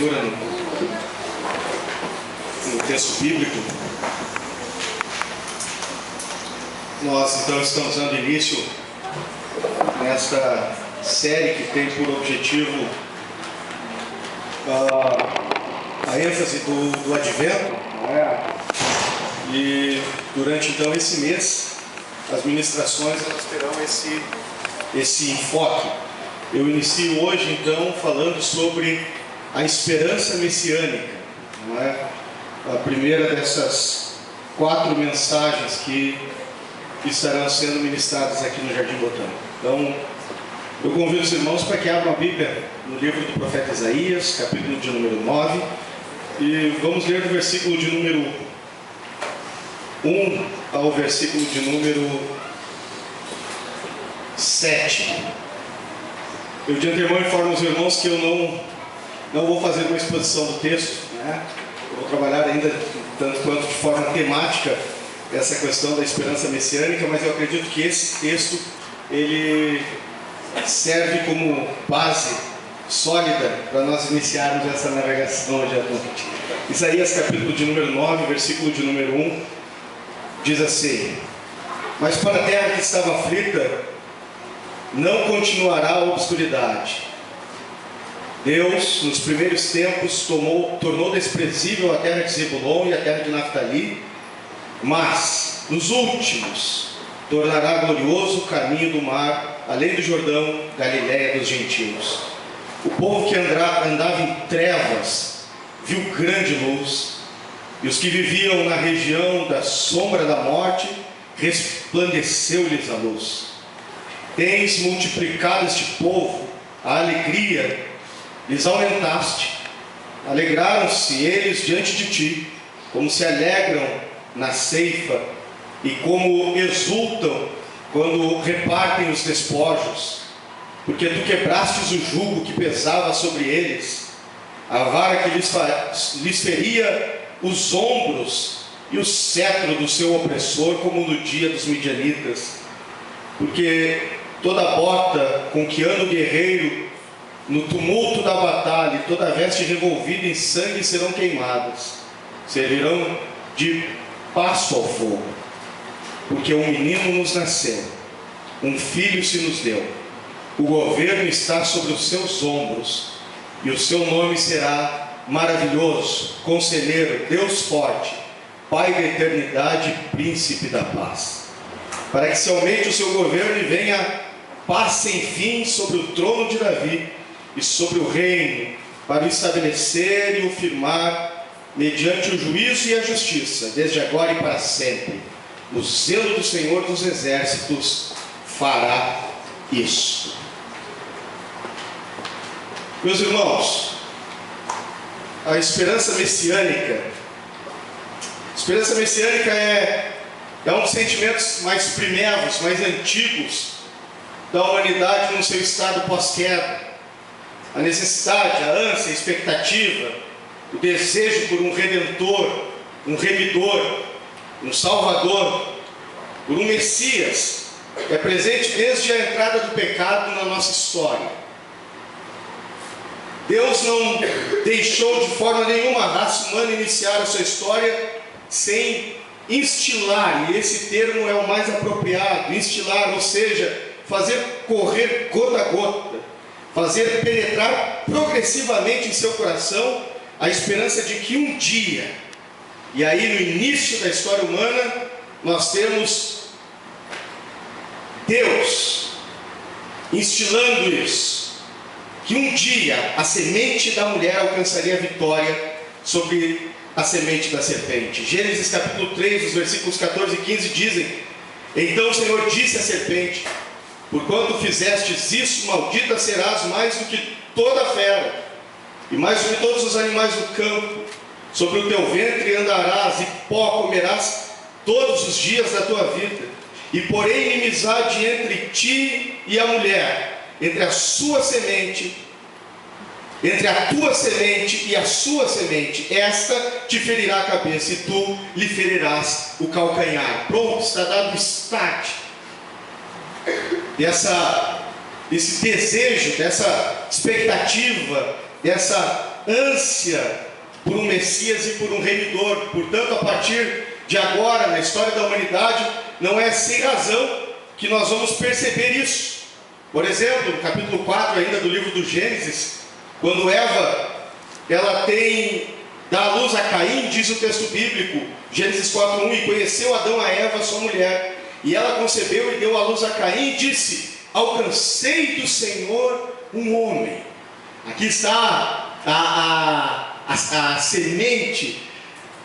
leitura no texto bíblico. Nós então estamos dando início nesta série que tem por objetivo a ênfase do Advento, E durante então esse mês as ministrações elas terão esse enfoque. Eu inicio hoje então falando sobre a esperança messiânica, a primeira dessas 4 mensagens que estarão sendo ministradas aqui no Jardim Botânico. Então, eu convido os irmãos para que abram a Bíblia no livro do profeta Isaías, capítulo de número 9, e vamos ler do versículo de número 1 ao versículo de número 7. Eu de antemão informo os irmãos que eu não vou fazer uma exposição do texto, Eu vou trabalhar ainda, tanto quanto de forma temática, essa questão da esperança messiânica, mas eu acredito que esse texto, ele serve como base sólida para nós iniciarmos essa navegação hoje à noite. Isaías capítulo de número 9, versículo de número 1, diz assim: mas para a terra que estava aflita, não continuará a obscuridade. Deus, nos primeiros tempos, tornou desprezível a terra de Zebulon e a terra de Naftali, mas, nos últimos, tornará glorioso o caminho do mar, além do Jordão, Galiléia dos gentios. O povo que andava em trevas viu grande luz, e os que viviam na região da sombra da morte, resplandeceu-lhes a luz. Tens multiplicado este povo, a alegria lhes aumentaste. Alegraram-se eles diante de ti, como se alegram na ceifa, e como exultam quando repartem os despojos, porque tu quebrastes o jugo que pesava sobre eles, a vara que lhes feria os ombros, e o cetro do seu opressor, como no dia dos midianitas. Porque toda bota com que anda o guerreiro no tumulto da batalha, e toda veste revolvida em sangue serão queimadas, servirão de passo ao fogo. Porque um menino nos nasceu, um filho se nos deu, o governo está sobre os seus ombros, e o seu nome será Maravilhoso, Conselheiro, Deus Forte, Pai da Eternidade, Príncipe da Paz. Para que se aumente o seu governo e venha paz sem fim sobre o trono de Davi e sobre o reino, para o estabelecer e o firmar mediante o juízo e a justiça, desde agora e para sempre. O zelo do Senhor dos Exércitos fará isso. Meus irmãos, a esperança messiânica é um dos sentimentos mais primeiros, mais antigos da humanidade no seu estado pós-queda. A necessidade, a ânsia, a expectativa, o desejo por um redentor, um remidor, um salvador, por um Messias, é presente desde a entrada do pecado na nossa história. Deus não deixou de forma nenhuma a raça humana iniciar a sua história sem instilar, e esse termo é o mais apropriado, instilar, ou seja, fazer correr gota a gota, fazer penetrar progressivamente em seu coração a esperança de que um dia, e aí no início da história humana, nós temos Deus instilando isso, que um dia a semente da mulher alcançaria a vitória sobre a semente da serpente. Gênesis capítulo 3, os versículos 14 e 15 dizem: então o Senhor disse à serpente: porquanto fizestes isso, maldita serás mais do que toda a fera, e mais do que todos os animais do campo. Sobre o teu ventre andarás, e pó comerás todos os dias da tua vida. E porém inimizade entre ti e a mulher, entre a sua semente, entre a tua semente e a sua semente, esta te ferirá a cabeça, e tu lhe ferirás o calcanhar. Pronto, está dado o start desse desejo, dessa expectativa, dessa ânsia por um Messias e por um remidor. Portanto, a partir de agora, na história da humanidade, não é sem razão que nós vamos perceber isso. Por exemplo, no capítulo 4 ainda do livro do Gênesis, quando Eva, ela dá à luz a Caim, diz o texto bíblico, Gênesis 4:1, e conheceu Adão a Eva, sua mulher, e ela concebeu e deu à luz a Caim, e disse: alcancei do Senhor um homem. Aqui está a semente,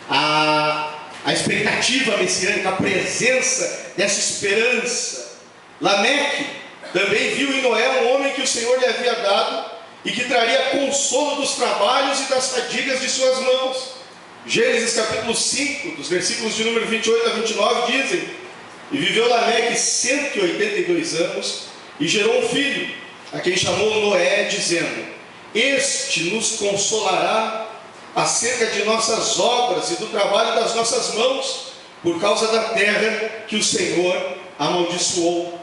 a expectativa messiânica, a presença dessa esperança. Lameque também viu em Noé um homem que o Senhor lhe havia dado e que traria consolo dos trabalhos e das fadigas de suas mãos. Gênesis capítulo 5, dos versículos de número 28 a 29 dizem: e viveu Lameque 182 anos e gerou um filho, a quem chamou Noé, dizendo: este nos consolará acerca de nossas obras e do trabalho das nossas mãos, por causa da terra que o Senhor amaldiçoou.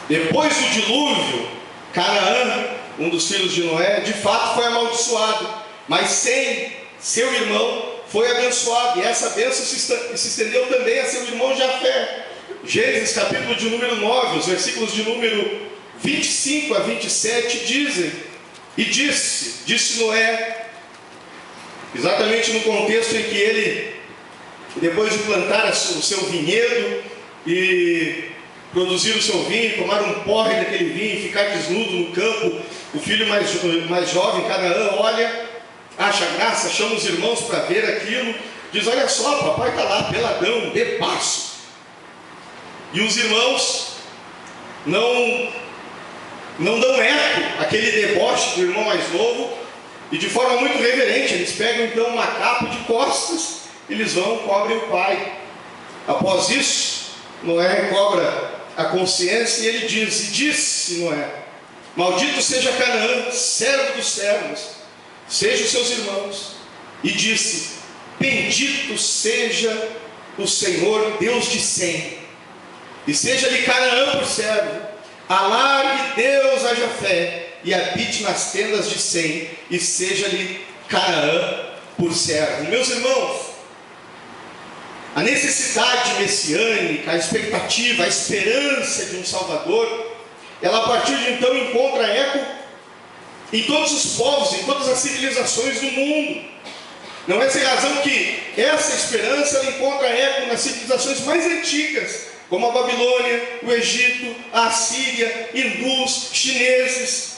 Depois do dilúvio, Canaã, um dos filhos de Noé, de fato foi amaldiçoado, mas sem seu irmão foi abençoado, e essa bênção se estendeu também a seu irmão Jafé. Gênesis capítulo de número 9, os versículos de número 25 a 27 dizem: e disse Noé, exatamente no contexto em que ele, depois de plantar o seu vinhedo e produzir o seu vinho, tomar um porre daquele vinho e ficar desnudo no campo, o filho mais jovem, Canaã, olha, acha graça, chama os irmãos para ver aquilo, diz: olha só, papai está lá, peladão, bebaço. E os irmãos não dão eco àquele deboche do irmão mais novo, e de forma muito reverente, eles pegam então uma capa de costas, eles vão, cobrem o pai. Após isso, Noé recobra a consciência e ele disse Noé: maldito seja Canaã, servo dos servos, seja os seus irmãos. E disse: bendito seja o Senhor, Deus de Sem, e seja-lhe Canaã por servo. Alargue Deus a Jafé, e habite nas tendas de Sem, e seja-lhe Canaã por servo. Meus irmãos, a necessidade messiânica, a expectativa, a esperança de um Salvador, ela a partir de então encontra eco em todos os povos, em todas as civilizações do mundo. Não é sem razão que essa esperança ela encontra eco nas civilizações mais antigas, como a Babilônia, o Egito, a Assíria, hindus, chineses.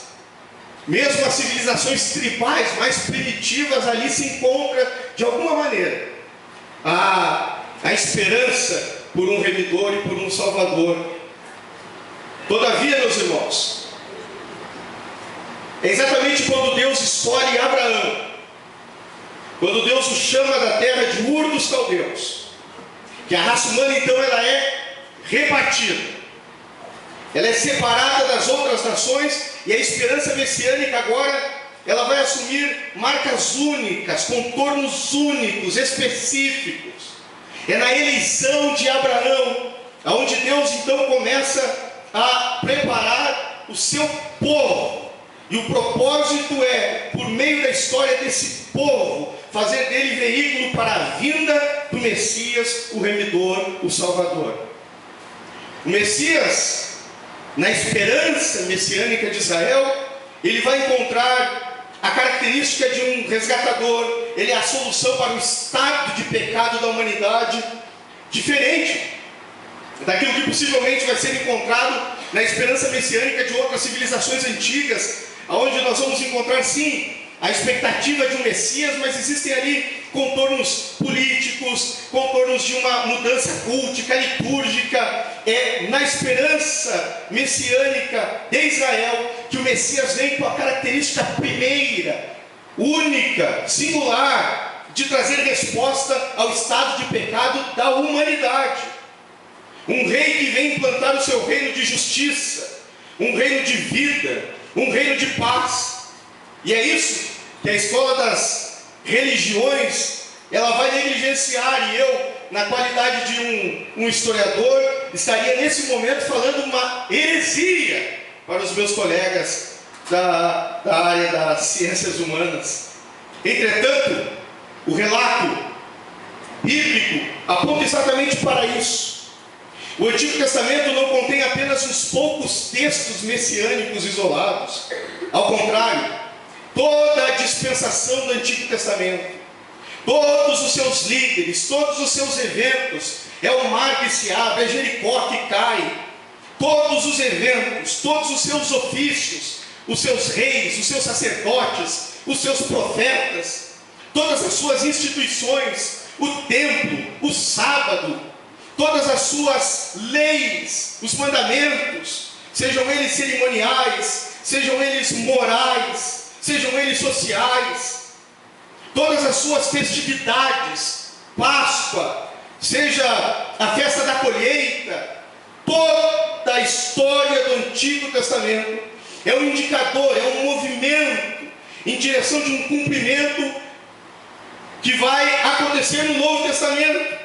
Mesmo as civilizações tribais mais primitivas, ali se encontra de alguma maneira a esperança por um remidor e por um salvador. Todavia, meus irmãos, é exatamente quando Deus escolhe Abraão, quando Deus o chama da terra de Ur dos Caldeus, que a raça humana então ela é repartida, ela é separada das outras nações, e a esperança messiânica agora ela vai assumir marcas únicas, contornos únicos, específicos. É na eleição de Abraão onde Deus então começa a preparar o seu povo, e o propósito é, por meio da história desse povo, fazer dele veículo para a vinda do Messias, o remidor, o Salvador. O Messias, na esperança messiânica de Israel, ele vai encontrar a característica de um resgatador. Ele é a solução para o estado de pecado da humanidade, diferente daquilo que possivelmente vai ser encontrado na esperança messiânica de outras civilizações antigas, onde nós vamos encontrar sim a expectativa de um Messias, mas existem ali contornos políticos, contornos de uma mudança cultica, litúrgica. É na esperança messiânica de Israel que o Messias vem com a característica primeira, única, singular, de trazer resposta ao estado de pecado da humanidade. Um rei que vem implantar o seu reino de justiça, um reino de vida, um reino de paz. E é isso que a escola das religiões ela vai negligenciar, e eu, na qualidade de um historiador, estaria nesse momento falando uma heresia para os meus colegas da área das ciências humanas. Entretanto, o relato bíblico aponta exatamente para isso. O Antigo Testamento não contém apenas uns poucos textos messiânicos isolados. Ao contrário, toda a dispensação do Antigo Testamento, todos os seus líderes, todos os seus eventos, é o mar que se abre, é Jericó que cai, todos os eventos, todos os seus ofícios, os seus reis, os seus sacerdotes, os seus profetas, todas as suas instituições, o templo, o sábado, todas as suas leis, os mandamentos, sejam eles cerimoniais, sejam eles morais, sejam eles sociais, todas as suas festividades, Páscoa, seja a festa da colheita, toda a história do Antigo Testamento é um indicador, é um movimento em direção de um cumprimento que vai acontecer no Novo Testamento.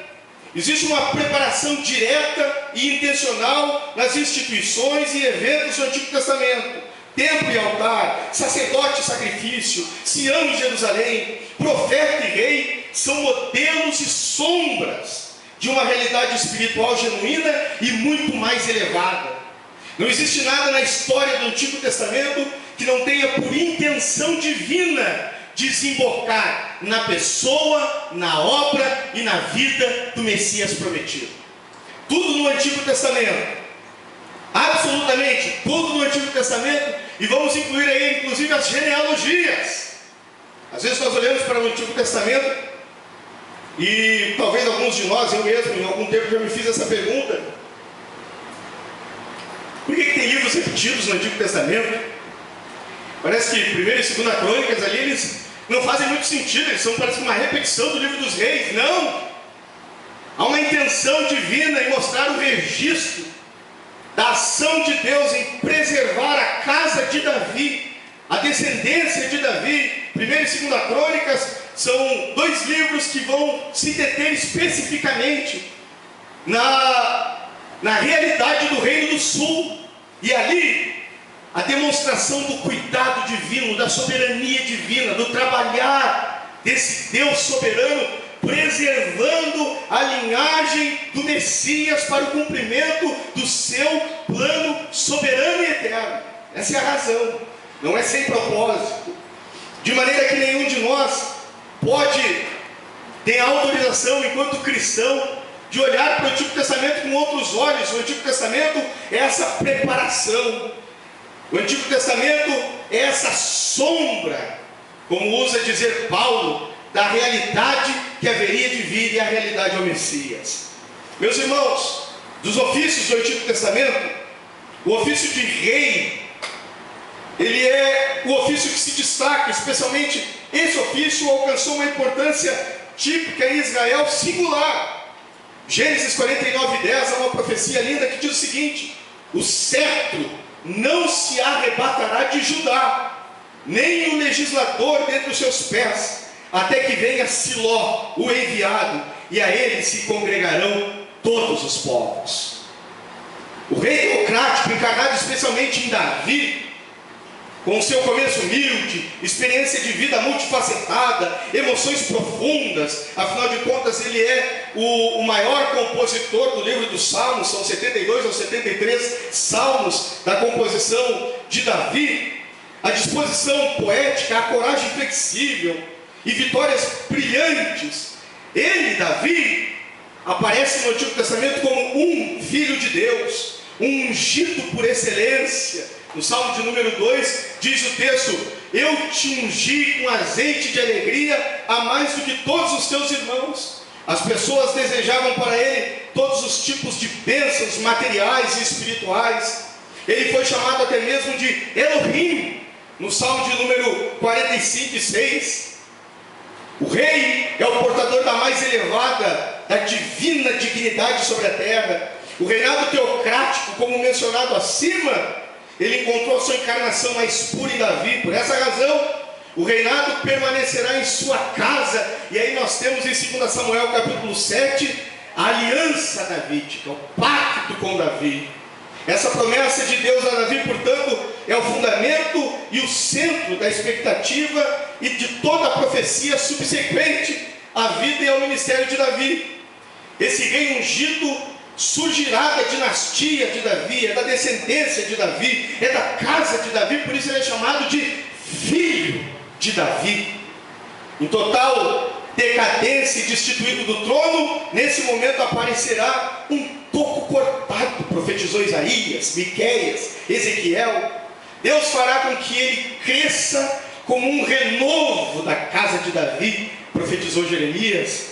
Existe uma preparação direta e intencional nas instituições e eventos do Antigo Testamento. Templo e altar, sacerdote e sacrifício, Sião e Jerusalém, profeta e rei são modelos e sombras de uma realidade espiritual genuína e muito mais elevada. Não existe nada na história do Antigo Testamento que não tenha por intenção divina desembocar na pessoa, na obra e na vida do Messias prometido. Tudo no Antigo Testamento, absolutamente tudo no Antigo Testamento, e vamos incluir aí inclusive as genealogias. Às vezes nós olhamos para o Antigo Testamento e talvez alguns de nós, eu mesmo em algum tempo já me fiz essa pergunta: por que tem livros repetidos no Antigo Testamento? Parece que 1ª e 2ª Crônicas ali, eles não fazem muito sentido, eles são, parece que, uma repetição do livro dos reis. Não! Há uma intenção divina em mostrar o registro da ação de Deus em preservar a casa de Davi, a descendência de Davi. 1ª e 2ª Crônicas são 2 livros que vão se deter especificamente na realidade do Reino do Sul. E ali, a demonstração do cuidado divino, da soberania divina, do trabalhar desse Deus soberano, preservando a linhagem do Messias para o cumprimento do seu plano soberano e eterno. Essa é a razão, não é sem propósito. De maneira que nenhum de nós pode ter autorização, enquanto cristão, de olhar para o Antigo Testamento com outros olhos. O Antigo Testamento é essa preparação. O Antigo Testamento é essa sombra, como usa dizer Paulo, da realidade que haveria de vir e a realidade ao Messias. Meus irmãos, dos ofícios do Antigo Testamento, o ofício de rei, ele é o ofício que se destaca, especialmente esse ofício alcançou uma importância típica em Israel singular. Gênesis 49:10 há uma profecia linda que diz o seguinte: o cetro não se arrebatará de Judá, nem o legislador dentre os seus pés, até que venha Siló, o enviado, e a ele se congregarão todos os povos. O rei teocrático, encarnado especialmente em Davi, com seu começo humilde, experiência de vida multifacetada, emoções profundas, afinal de contas ele é o maior compositor do livro dos Salmos, são 72 ou 73 salmos da composição de Davi. A disposição poética, a coragem flexível e vitórias brilhantes. Ele, Davi, aparece no Antigo Testamento como um filho de Deus, um ungido por excelência. No Salmo de número 2, diz o texto: eu te ungi com azeite de alegria a mais do que todos os teus irmãos. As pessoas desejavam para ele todos os tipos de bênçãos materiais e espirituais. Ele foi chamado até mesmo de Elohim, no Salmo de número 45:6. O rei é o portador da mais elevada, da divina dignidade sobre a terra. O reinado teocrático, como mencionado acima, ele encontrou a sua encarnação mais pura em Davi. Por essa razão, o reinado permanecerá em sua casa. E aí nós temos em 2 Samuel capítulo 7, a aliança davídica, o pacto com Davi. Essa promessa de Deus a Davi, portanto, é é o fundamento e o centro da expectativa e de toda a profecia subsequente à vida e ao ministério de Davi. Esse rei ungido surgirá da dinastia de Davi, é da descendência de Davi, é da casa de Davi, por isso ele é chamado de filho de Davi. Em total decadência e destituído do trono, nesse momento aparecerá um toco cortado, profetizou Isaías, Miqueias, Ezequiel. Deus fará com que ele cresça como um renovo da casa de Davi, profetizou Jeremias,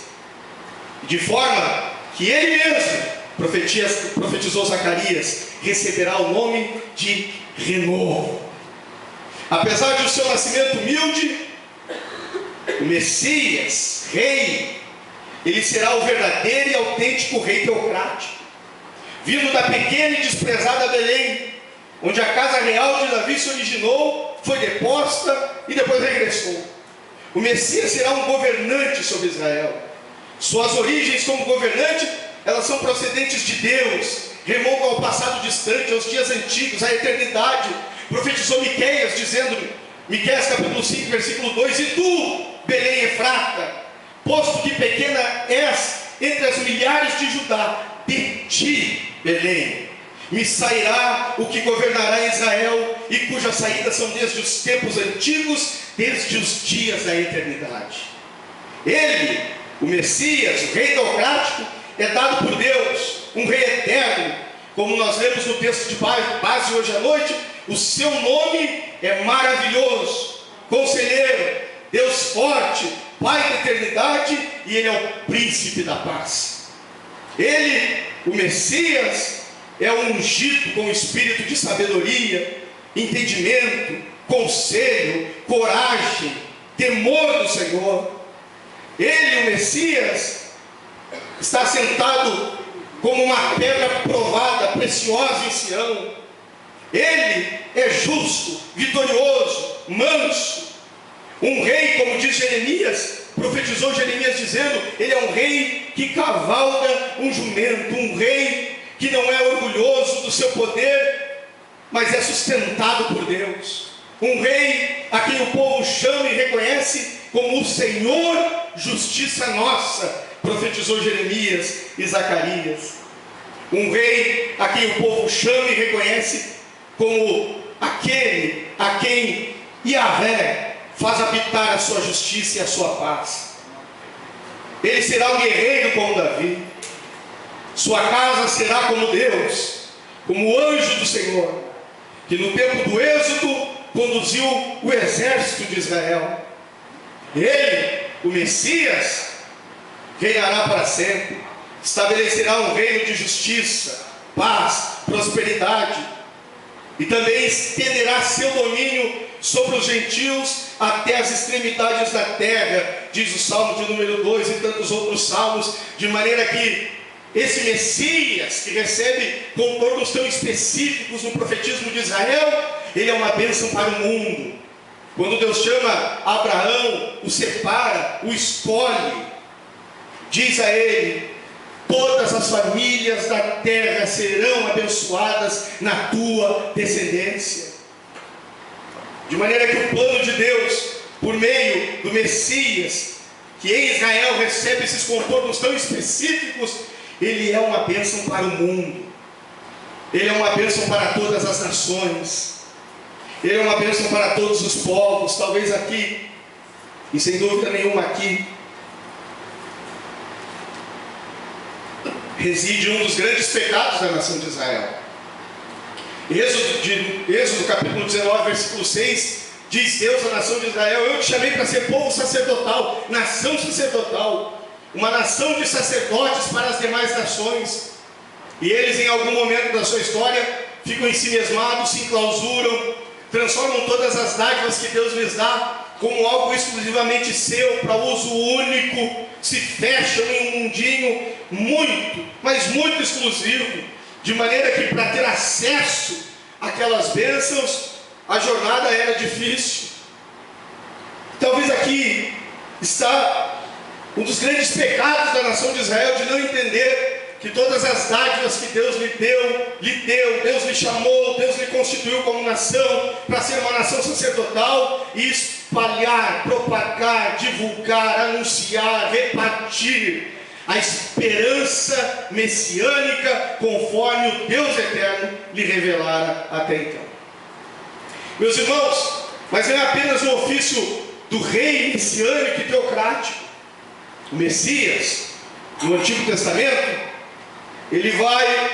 de forma que ele mesmo, profetizou Zacarias, receberá o nome de renovo. Apesar de o seu nascimento humilde, o Messias, rei, ele será o verdadeiro e autêntico rei teocrático, vindo da pequena e desprezada Belém, onde a casa real de Davi se originou, foi deposta e depois regressou. O Messias será um governante sobre Israel. Suas origens como governante, elas são procedentes de Deus, remontam ao passado distante, aos dias antigos, à eternidade. Profetizou Miqueias, dizendo, Miqueias capítulo 5, versículo 2, e tu, Belém Efrata, posto que pequena és entre as milhares de Judá, de ti, Belém, me sairá o que governará Israel, e cujas saídas são desde os tempos antigos, desde os dias da eternidade. Ele, o Messias, o rei teocrático, é dado por Deus, um rei eterno, como nós lemos no texto de base hoje à noite. O seu nome é maravilhoso, conselheiro, Deus forte, Pai da eternidade, e ele é o príncipe da paz. Ele, o Messias, é o ungido com o espírito de sabedoria, entendimento, conselho, coragem, temor do Senhor. Ele, o Messias, está sentado como uma pedra provada, preciosa em Sião. Ele é justo, vitorioso, manso. Um rei, como diz Jeremias, profetizou Jeremias dizendo, ele é um rei que cavalga um jumento, um rei que não é orgulhoso do seu poder, mas é sustentado por Deus. Um rei a quem o povo chama e reconhece como o Senhor, justiça nossa, profetizou Jeremias e Zacarias. Um rei a quem o povo chama e reconhece como aquele a quem Yahvé faz habitar a sua justiça e a sua paz. Ele será um guerreiro como Davi. Sua casa será como Deus, como o anjo do Senhor, que no tempo do êxodo conduziu o exército de Israel. Ele, o Messias, reinará para sempre, estabelecerá um reino de justiça, paz, prosperidade, e também estenderá seu domínio sobre os gentios até as extremidades da terra, diz o Salmo de número 2 e tantos outros salmos, de maneira que esse Messias, que recebe contornos tão específicos no profetismo de Israel, ele é uma bênção para o mundo. Quando Deus chama Abraão, o separa, o escolhe, diz a ele, todas as famílias da terra serão abençoadas na tua descendência. De maneira que o plano de Deus, por meio do Messias, que em Israel recebe esses contornos tão específicos, ele é uma bênção para o mundo. Ele é uma bênção para todas as nações. Ele é uma bênção para todos os povos. Talvez aqui, e sem dúvida nenhuma aqui, reside um dos grandes pecados da nação de Israel. Êxodo capítulo 19, versículo 6, diz Deus à nação de Israel, eu te chamei para ser povo sacerdotal, nação sacerdotal, uma nação de sacerdotes para as demais nações. E eles em algum momento da sua história ficam ensimesmados, se enclausuram, transformam todas as dádivas que Deus lhes dá como algo exclusivamente seu, para uso único, se fecham em um mundinho muito, mas muito exclusivo, de maneira que para ter acesso àquelas bênçãos, a jornada era difícil. Talvez aqui está um dos grandes pecados da nação de Israel, de não entender que todas as dádivas que Deus lhe deu, Deus lhe chamou, Deus lhe constituiu como nação, para ser uma nação sacerdotal e espalhar, propagar, divulgar, anunciar, repartir a esperança messiânica conforme o Deus eterno lhe revelara até então. Meus irmãos, mas não é apenas o ofício do rei messiânico e teocrático. O Messias, no Antigo Testamento, ele vai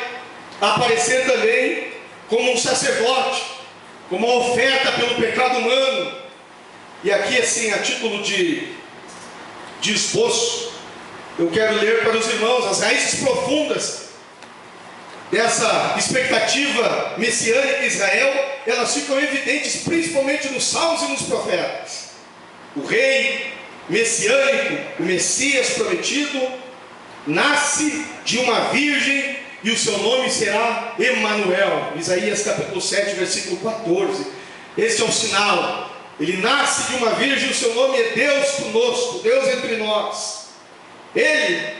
aparecer também como um sacerdote, como uma oferta pelo pecado humano. E aqui, assim, a título de esboço, eu quero ler para os irmãos as raízes profundas dessa expectativa messiânica em Israel. Elas ficam evidentes principalmente nos Salmos e nos Profetas. O rei messiânico, o Messias prometido, nasce de uma virgem e o seu nome será Emanuel. Isaías capítulo 7, versículo 14. Esse é um sinal. Ele nasce de uma virgem e o seu nome é Deus conosco, Deus entre nós. Ele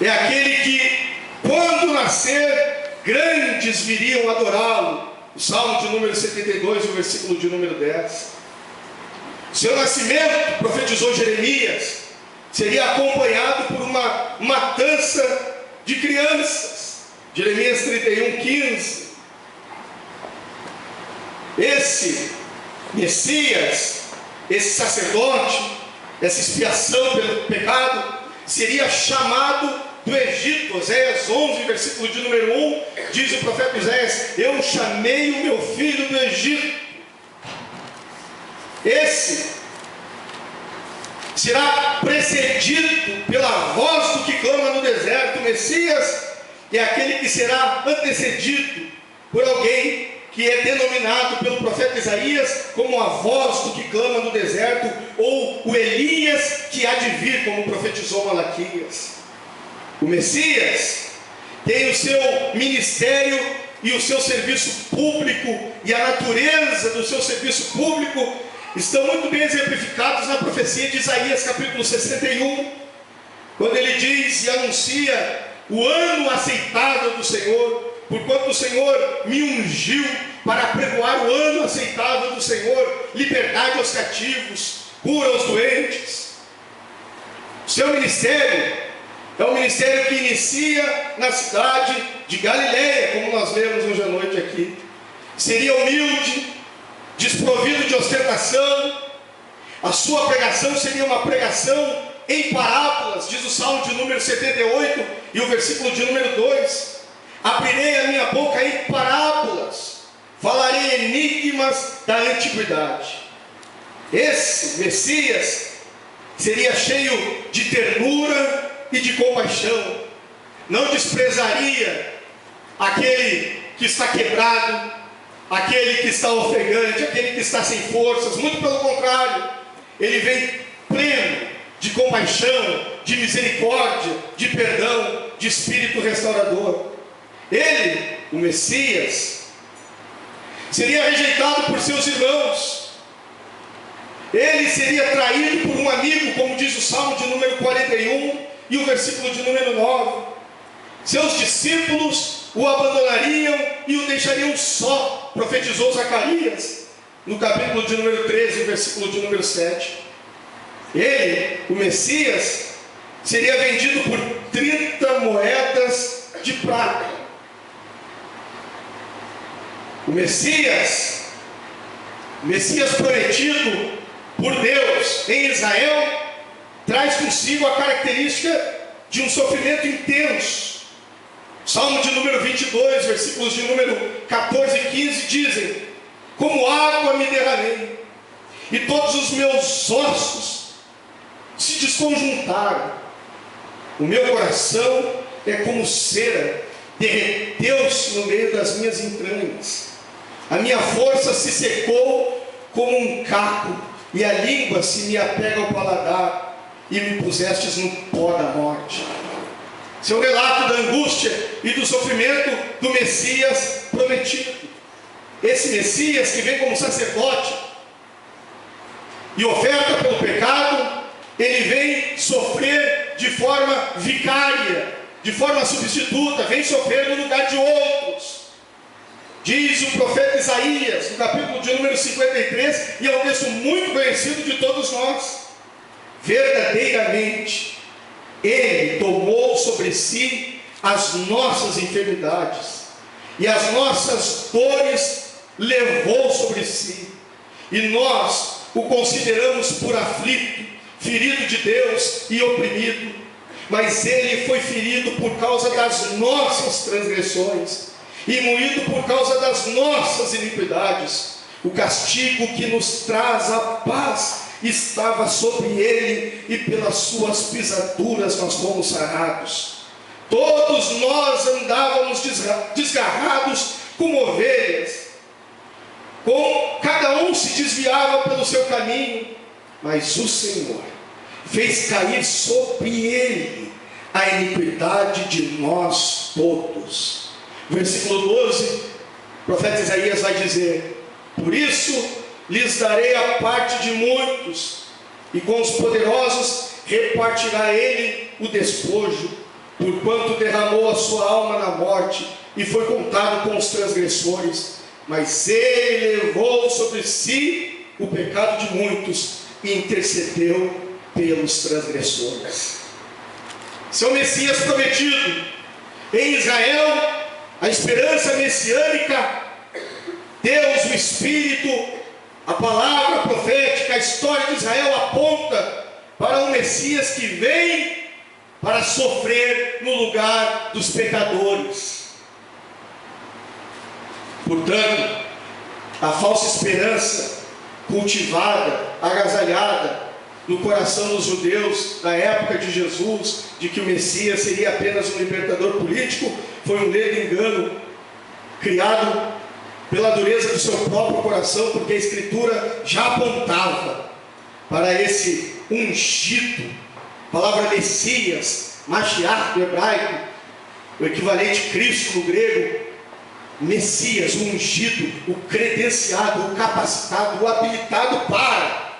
é aquele que, quando nascer, grandes viriam adorá-lo. O Salmo de número 72, o versículo de número 10. Seu nascimento, profetizou Jeremias, seria acompanhado por uma matança de crianças. Jeremias 31, 15. Esse Messias, esse sacerdote, essa expiação pelo pecado, seria chamado do Egito. Oséias 11, versículo de número 1, diz o profeta Oséias: eu chamei o meu filho do Egito. Esse será precedido pela voz do que clama no deserto. O Messias é aquele que será antecedido por alguém que é denominado pelo profeta Isaías como a voz do que clama no deserto, ou o Elias que há de vir, como profetizou Malaquias. O Messias tem o seu ministério e o seu serviço público, e a natureza do seu serviço público estão muito bem exemplificados na profecia de Isaías capítulo 61, quando ele diz e anuncia o ano aceitável do Senhor, porquanto o Senhor me ungiu para pregoar o ano aceitável do Senhor, liberdade aos cativos, cura aos doentes. O seu ministério é um ministério que inicia na cidade de Galileia, como nós lemos hoje à noite aqui. Seria humilde, desprovido de ostentação. A sua pregação seria uma pregação em parábolas, diz o Salmo de número 78 e o versículo de número 2. Abrirei a minha boca em parábolas, falarei enigmas da antiguidade. Esse Messias seria cheio de ternura e de compaixão. Não desprezaria aquele que está quebrado, aquele que está ofegante, aquele que está sem forças. Muito pelo contrário, ele vem pleno de compaixão, de misericórdia, de perdão, de espírito restaurador. Ele, o Messias, seria rejeitado por seus irmãos. Ele seria traído por um amigo, como diz o Salmo de número 41 e o versículo de número 9. Seus discípulos o abandonariam e o deixariam só, profetizou Zacarias no capítulo de número 13, versículo de número 7. Ele, o Messias, seria vendido por 30 moedas de prata. O Messias prometido por Deus em Israel, traz consigo a característica de um sofrimento intenso. Salmo de número 22, versículos de número 14 e 15 dizem: como água me derramei, e todos os meus ossos se desconjuntaram. O meu coração é como cera, derreteu-se no meio das minhas entranhas. A minha força se secou como um caco, e a língua se me apega ao paladar, e me pusestes no pó da morte. Seu relato da angústia e do sofrimento do Messias prometido. Esse Messias que vem como sacerdote e oferta pelo pecado, ele vem sofrer de forma vicária, de forma substituta, vem sofrer no lugar de outros. Diz o profeta Isaías, no capítulo de número 53, e é um texto muito conhecido de todos nós: verdadeiramente, Ele tomou sobre si as nossas enfermidades, e as nossas dores levou sobre si, e nós o consideramos por aflito, ferido de Deus e oprimido. Mas Ele foi ferido por causa das nossas transgressões, e moído por causa das nossas iniquidades. O castigo que nos traz a paz estava sobre Ele, e pelas suas pisaduras nós fomos sarados. Todos nós andávamos desgarrados como ovelhas, cada um se desviava pelo seu caminho, mas o Senhor fez cair sobre Ele a iniquidade de nós todos. Versículo 12, o profeta Isaías vai dizer: por isso lhes darei a parte de muitos, e com os poderosos repartirá Ele o despojo, porquanto derramou a sua alma na morte, e foi contado com os transgressores. Mas Ele levou sobre si o pecado de muitos, e intercedeu pelos transgressores. Seu Messias prometido em Israel, a esperança messiânica, Deus, o Espírito, a palavra profética, a história de Israel aponta para um Messias que vem para sofrer no lugar dos pecadores. Portanto, a falsa esperança cultivada, agasalhada no coração dos judeus da época de Jesus, de que o Messias seria apenas um libertador político, foi um ledo engano criado pela dureza do seu próprio coração, porque a Escritura já apontava para esse ungido. A palavra Messias, Mashiach no hebraico, o equivalente Cristo no grego. Messias, o ungido, o credenciado, o capacitado, o habilitado para.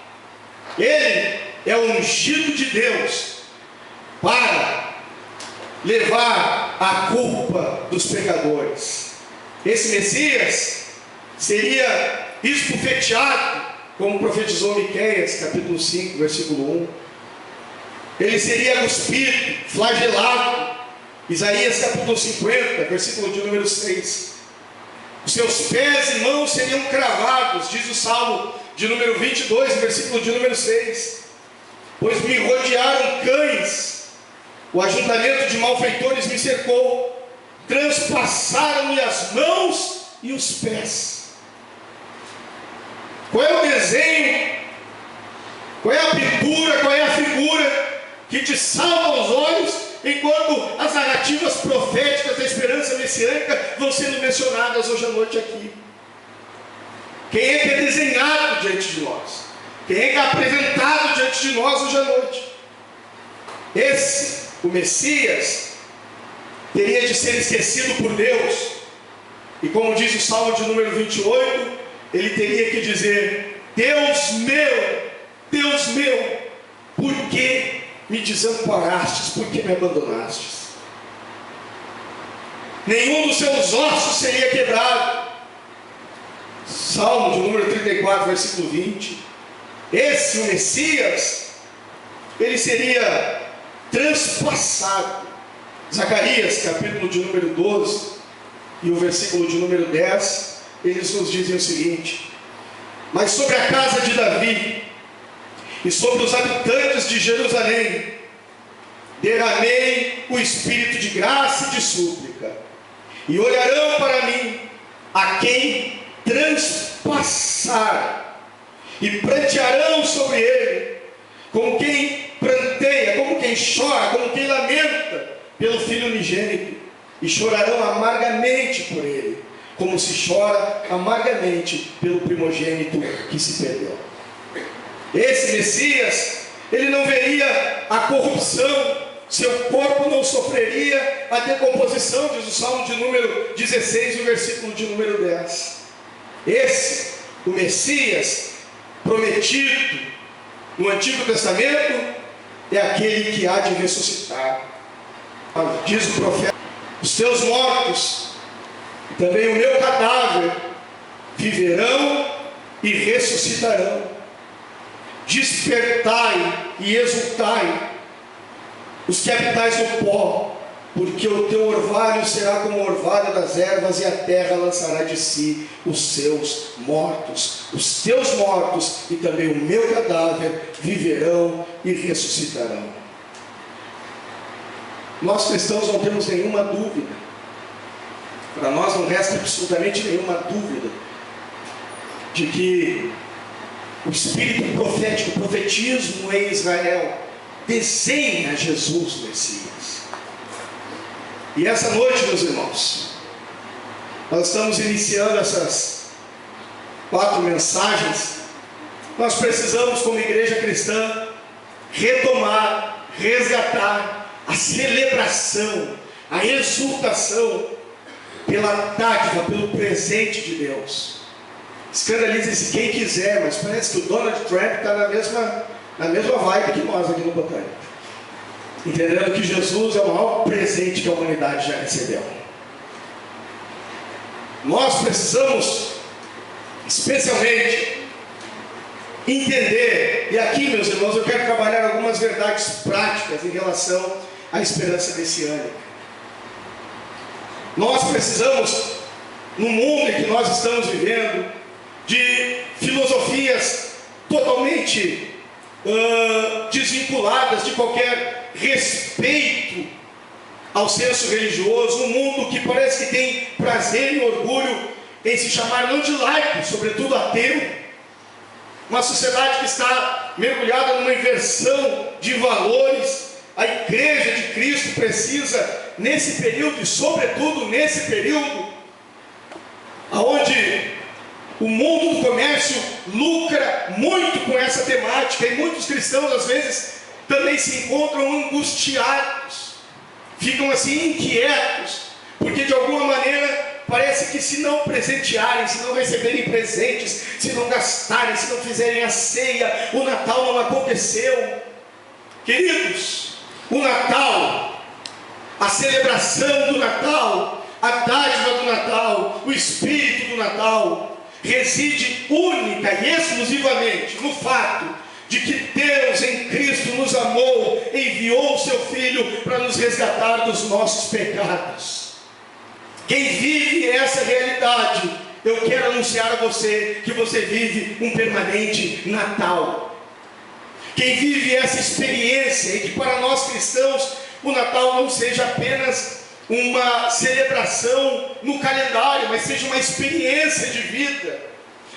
Ele é o ungido de Deus para levar a culpa dos pecadores. Esse Messias seria esbofeteado, como profetizou Miqueias, capítulo 5, versículo 1. Ele seria cuspido, flagelado. Isaías, capítulo 50, versículo de número 6. Os seus pés e mãos seriam cravados, diz o Salmo de número 22, versículo de número 6. Pois me rodearam cães, o ajuntamento de malfeitores me cercou, transpassaram-me as mãos e os pés. Qual é o desenho, qual é a pintura, qual é a figura que te salva aos olhos, enquanto as narrativas proféticas da esperança messiânica vão sendo mencionadas hoje à noite aqui? Quem é que é desenhado diante de nós? Quem é que é apresentado diante de nós hoje à noite? Esse, o Messias, teria de ser esquecido por Deus, e como diz o Salmo de número 28, ele teria que dizer: Deus meu, por que me desamparastes, por que me abandonastes? Nenhum dos seus ossos seria quebrado. Salmo de número 34, versículo 20. Esse, o Messias, ele seria transpassado. Zacarias, capítulo de número 12, e o versículo de número 10, eles nos dizem o seguinte: mas sobre a casa de Davi e sobre os habitantes de Jerusalém derramei o espírito de graça e de súplica, e olharão para mim a quem transpassar, e prantearão sobre ele, como quem pranteia, como quem chora, como quem lamenta pelo filho unigênito, e chorarão amargamente por ele, como se chora amargamente pelo primogênito que se perdeu. Esse Messias, ele não veria a corrupção, seu corpo não sofreria a decomposição, diz o Salmo de número 16, o versículo de número 10. Esse, o Messias prometido no Antigo Testamento, é aquele que há de ressuscitar. Diz o profeta: os teus mortos, também o meu cadáver, viverão e ressuscitarão. Despertai e exultai, os que habitais no pó, porque o teu orvalho será como o orvalho das ervas, e a terra lançará de si os seus mortos. Os teus mortos e também o meu cadáver viverão e ressuscitarão. Nós cristãos não temos nenhuma dúvida, para nós não resta absolutamente nenhuma dúvida de que o espírito profético, o profetismo em Israel desenha Jesus Messias. E essa noite, meus irmãos, nós estamos iniciando essas 4 mensagens. Nós precisamos, como igreja cristã, retomar, resgatar a celebração, a exultação pela dádiva, pelo presente de Deus. Escandalize-se quem quiser, mas parece que o Donald Trump está na mesma vibe que nós aqui no Botânico, entendendo que Jesus é o maior presente que a humanidade já recebeu. Nós precisamos especialmente entender, e aqui, meus irmãos, eu quero trabalhar algumas verdades práticas em relação à esperança messiânica. Nós precisamos, no mundo em que nós estamos vivendo, de filosofias totalmente desvinculadas de qualquer respeito ao senso religioso, um mundo que parece que tem prazer e orgulho em se chamar não de laico, sobretudo ateu, uma sociedade que está mergulhada numa inversão de valores. A igreja de Cristo precisa, nesse período, e sobretudo nesse período, onde o mundo do comércio lucra muito com essa temática, e muitos cristãos às vezes também se encontram angustiados, ficam assim inquietos, porque de alguma maneira parece que se não presentearem, se não receberem presentes, se não gastarem, se não fizerem a ceia, o Natal não aconteceu. Queridos, o Natal, a celebração do Natal, a dádiva do Natal, o espírito do Natal reside única e exclusivamente no fato de que Deus em Cristo nos amou, enviou o seu Filho para nos resgatar dos nossos pecados. Quem vive essa realidade, eu quero anunciar a você que você vive um permanente Natal. Quem vive essa experiência, e que para nós cristãos o Natal não seja apenas uma celebração no calendário, mas seja uma experiência de vida.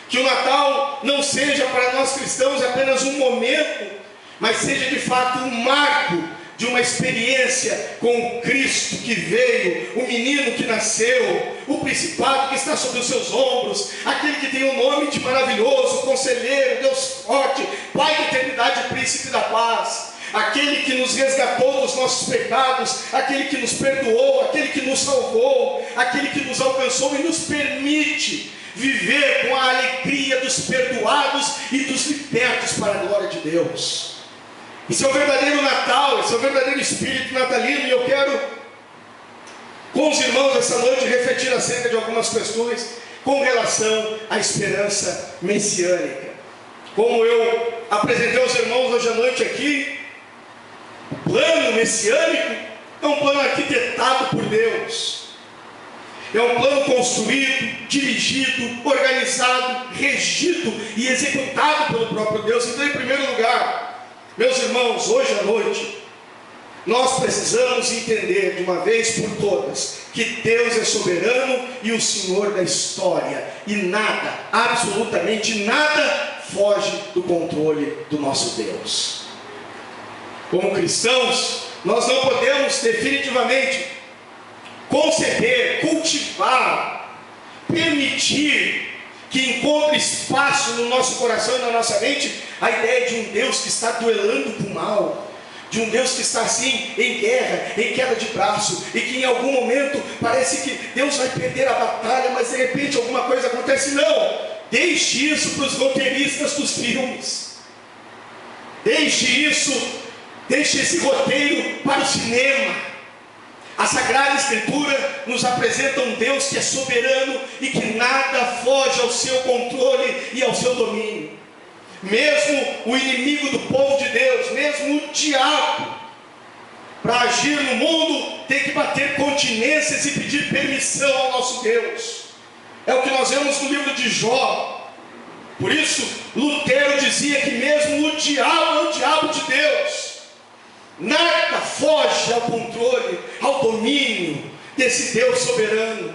Que o Natal não seja para nós cristãos apenas um momento, mas seja de fato um marco de uma experiência com o Cristo que veio, o menino que nasceu, o principado que está sobre os seus ombros, aquele que tem o nome de maravilhoso, conselheiro, Deus forte, Pai da eternidade, príncipe da paz, aquele que nos resgatou dos nossos pecados, aquele que nos perdoou, aquele que nos salvou, aquele que nos alcançou e nos permite viver com a alegria dos perdoados e dos libertos para a glória de Deus. Esse é o verdadeiro Natal, esse é o verdadeiro espírito natalino, e eu quero, com os irmãos essa noite, refletir acerca de algumas questões com relação à esperança messiânica. Como eu apresentei aos irmãos hoje à noite aqui, o plano messiânico é um plano arquitetado por Deus. É um plano construído, dirigido, organizado, regido e executado pelo próprio Deus. Então, em primeiro lugar, meus irmãos, hoje à noite, nós precisamos entender de uma vez por todas que Deus é soberano e o Senhor da história, e nada, absolutamente nada, foge do controle do nosso Deus. Como cristãos, nós não podemos definitivamente conceber, cultivar, permitir que encontre espaço no nosso coração e na nossa mente a ideia de um Deus que está duelando com o mal, de um Deus que está assim em guerra, em queda de braço, e que em algum momento parece que Deus vai perder a batalha, mas de repente alguma coisa acontece. Não, deixe isso para os roteiristas dos filmes, deixe esse roteiro para o cinema. A Sagrada Escritura nos apresenta um Deus que é soberano e que nada foge ao seu controle e ao seu domínio. Mesmo o inimigo do povo de Deus, mesmo o diabo, para agir no mundo, tem que bater continências e pedir permissão ao nosso Deus. É o que nós vemos no livro de Jó. Por isso, Lutero dizia que mesmo o diabo é o diabo de Deus. Nada foge ao controle, ao domínio desse Deus soberano.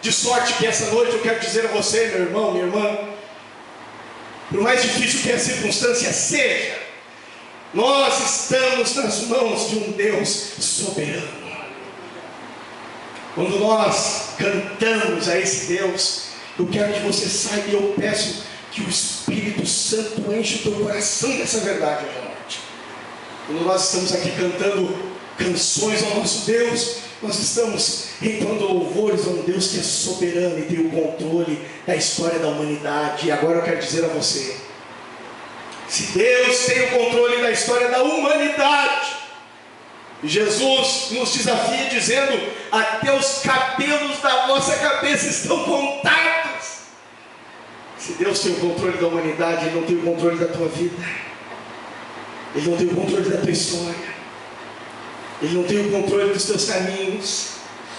De sorte que essa noite eu quero dizer a você, meu irmão, minha irmã, por mais difícil que a circunstância seja, nós estamos nas mãos de um Deus soberano. Quando nós cantamos a esse Deus, eu quero que você saiba e eu peço que o Espírito Santo enche o teu coração dessa verdade hoje à noite. Quando nós estamos aqui cantando canções ao nosso Deus, nós estamos entoando louvores a um Deus que é soberano e tem o controle da história da humanidade. E agora eu quero dizer a você, se Deus tem o controle da história da humanidade, Jesus nos desafia dizendo: até os cabelos da vossa cabeça estão contados. Se Deus tem o controle da humanidade, Ele não tem o controle da tua vida, Ele não tem o controle da tua história, Ele não tem o controle dos teus caminhos,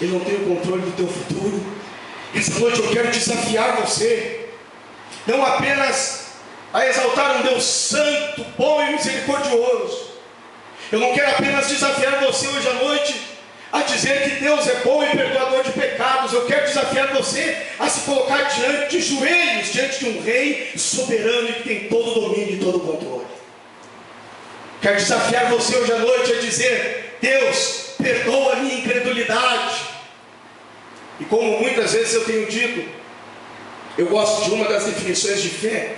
Ele não tem o controle do teu futuro. Essa noite eu quero desafiar você, não apenas a exaltar um Deus santo, bom e misericordioso. Eu não quero apenas desafiar você hoje à noite a dizer que Deus é bom e perdoador de pecados. Eu quero desafiar você a se colocar diante de joelhos, diante de um rei soberano e que tem todo o domínio e todo o controle. Quero desafiar você hoje à noite a dizer: Deus, perdoa a minha incredulidade. E como muitas vezes eu tenho dito, eu gosto de uma das definições de fé,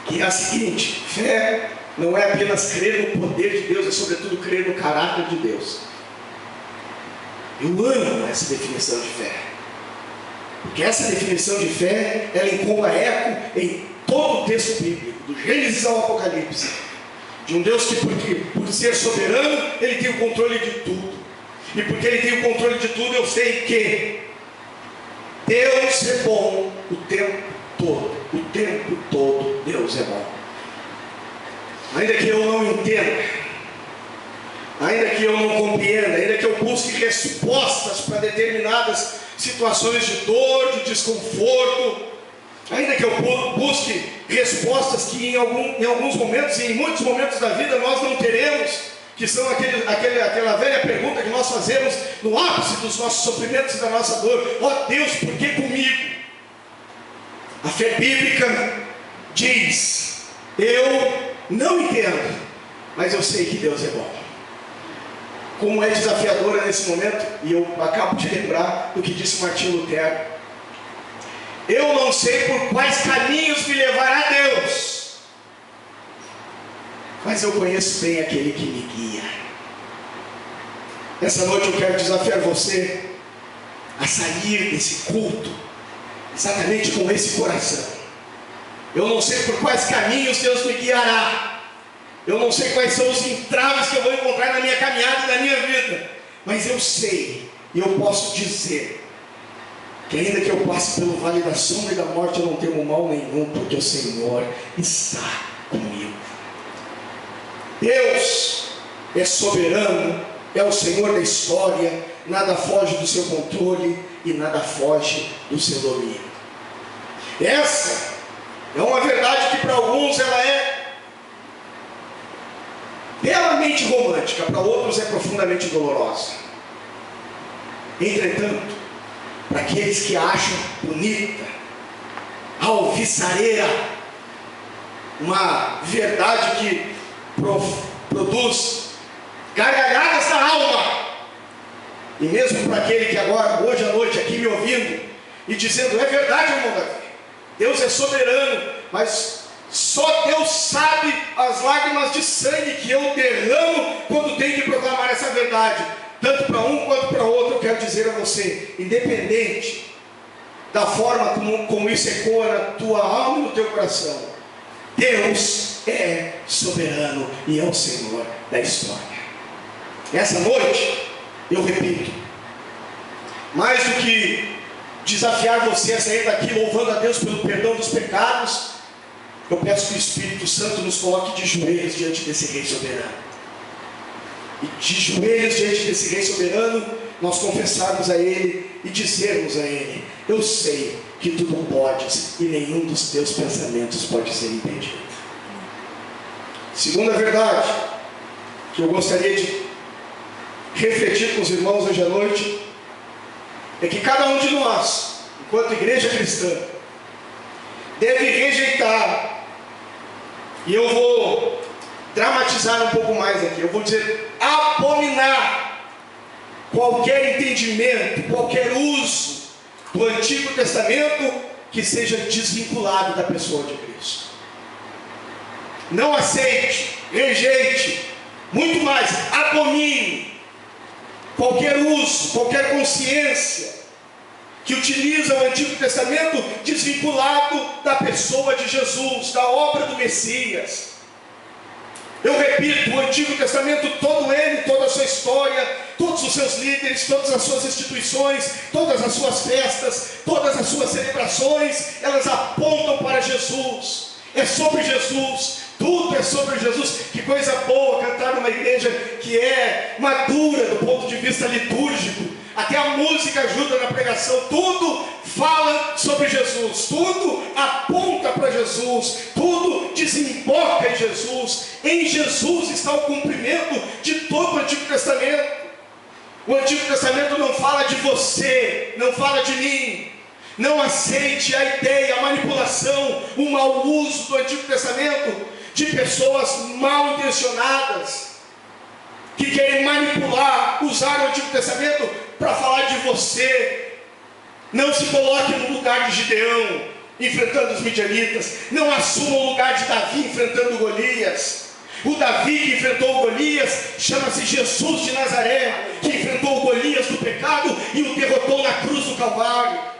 que é a seguinte: fé não é apenas crer no poder de Deus, é sobretudo crer no caráter de Deus. Eu amo essa definição de fé, porque essa definição de fé, ela encontra eco em todo o texto bíblico, do Gênesis ao Apocalipse, de um Deus que, por ser soberano, Ele tem o controle de tudo. E porque Ele tem o controle de tudo, eu sei que Deus é bom o tempo todo. O tempo todo Deus é bom. Ainda que eu não entenda, ainda que eu não compreenda, ainda que eu busque respostas para determinadas situações de dor, de desconforto, ainda que eu busque respostas que em alguns momentos e em muitos momentos da vida nós não teremos, que são aquela velha pergunta que nós fazemos no ápice dos nossos sofrimentos e da nossa dor: ó Deus, por que comigo? A fé bíblica diz: eu não entendo, mas eu sei que Deus é bom. Como é desafiadora nesse momento, e eu acabo de lembrar do que disse Martinho Lutero: eu não sei por quais caminhos me levará Deus, mas eu conheço bem aquele que me guia. Essa noite eu quero desafiar você a sair desse culto exatamente com esse coração. Eu não sei por quais caminhos Deus me guiará, eu não sei quais são os entraves que eu vou encontrar na minha caminhada e na minha vida, mas eu sei, e eu posso dizer, que ainda que eu passe pelo vale da sombra e da morte, eu não temo mal nenhum, porque o Senhor está comigo. Deus é soberano, é o Senhor da história, nada foge do seu controle e nada foge do seu domínio. Essa é uma verdade que para alguns ela é belamente romântica, para outros é profundamente dolorosa. Entretanto, para aqueles que acham bonita, alvissareira, uma verdade que produz gargalhadas na alma, e mesmo para aquele que agora, hoje à noite, aqui me ouvindo e dizendo: é verdade, irmão Davi, Deus é soberano, mas só Deus sabe as lágrimas de sangue que eu derramo quando tenho que proclamar essa verdade. Tanto para um quanto para outro, eu quero dizer a você, independente da forma como isso ecoa na tua alma e no teu coração, Deus é soberano e é o Senhor da história. Essa noite, eu repito, mais do que desafiar você a sair daqui louvando a Deus pelo perdão dos pecados, eu peço que o Espírito Santo nos coloque de joelhos diante desse Rei soberano. E de joelhos diante desse Rei soberano, nós confessarmos a Ele e dizermos a Ele: eu sei que tu não podes e nenhum dos teus pensamentos pode ser impedido. Segunda verdade que eu gostaria de refletir com os irmãos hoje à noite é que cada um de nós, enquanto igreja cristã, deve rejeitar, e eu vou dramatizar um pouco mais aqui, eu vou dizer abominar qualquer entendimento, qualquer uso do Antigo Testamento que seja desvinculado da pessoa de Cristo. Não aceite, rejeite, muito mais, abomine qualquer uso, qualquer consciência que utiliza o Antigo Testamento desvinculado da pessoa de Jesus, da obra do Messias. Eu repito, o Antigo Testamento, todo ele, toda a sua história, todos os seus líderes, todas as suas instituições, todas as suas festas, todas as suas celebrações, elas apontam para Jesus. É sobre Jesus, tudo é sobre Jesus. Que coisa boa cantar numa igreja que é madura do ponto de vista litúrgico. Até a música ajuda na pregação. Tudo fala sobre Jesus, tudo aponta para Jesus, tudo desemboca em Jesus. Em Jesus está o cumprimento de todo o Antigo Testamento. O Antigo Testamento não fala de você, não fala de mim. Não aceite a ideia, a manipulação, o mau uso do Antigo Testamento de pessoas mal intencionadas que querem manipular, usar o Antigo Testamento para falar de você. Não se coloque no lugar de Gideão enfrentando os midianitas. Não assuma o lugar de Davi enfrentando Golias. O Davi que enfrentou o Golias chama-se Jesus de Nazaré, que enfrentou o Golias do pecado e o derrotou na cruz do Calvário.